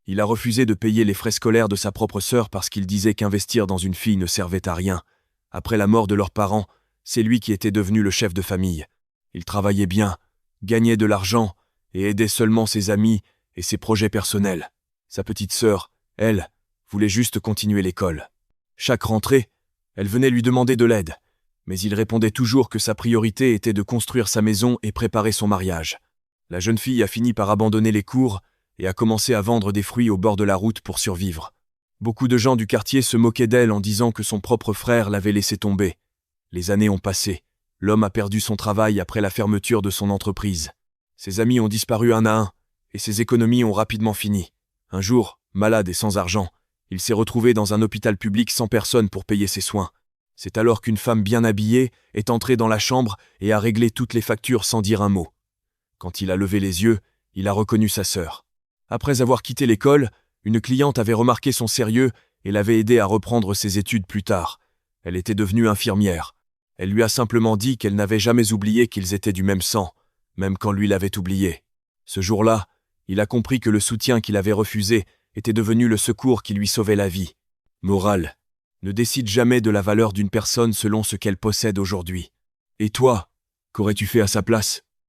Il a refusé de payer les frais scolaires de sa propre sœur parce qu'il disait qu'investir dans une fille ne servait à rien. Après la mort de leurs parents, c'est lui qui était devenu le chef de famille. Il travaillait bien, gagnait de l'argent et aidait seulement ses amis et ses projets personnels. Sa petite sœur, elle, voulait juste continuer l'école. Chaque rentrée, elle venait lui demander de l'aide, mais il répondait toujours que sa priorité était de construire sa maison et préparer son mariage. La jeune fille a fini par abandonner les cours et a commencé à vendre des fruits au bord de la route pour survivre. Beaucoup de gens du quartier se moquaient d'elle en disant que son propre frère l'avait laissée tomber. Les années ont passé. L'homme a perdu son travail après la fermeture de son entreprise. Ses amis ont disparu un à un, et ses économies ont rapidement fini. Un jour, malade et sans argent, il s'est retrouvé dans un hôpital public sans personne pour payer ses soins. C'est alors qu'une femme bien habillée est entrée dans la chambre et a réglé toutes les factures sans dire un mot. Quand il a levé les yeux, il a reconnu sa sœur. Après avoir quitté l'école, une cliente avait remarqué son sérieux et l'avait aidé à reprendre ses études plus tard. Elle était devenue infirmière. Elle lui a simplement dit qu'elle n'avait jamais oublié qu'ils étaient du même sang, même quand lui l'avait oublié. Ce jour-là, il a compris que le soutien qu'il avait refusé était devenu le secours qui lui sauvait la vie. Morale: ne décide jamais de la valeur d'une personne selon ce qu'elle possède aujourd'hui. Et toi, qu'aurais-tu fait à sa place ?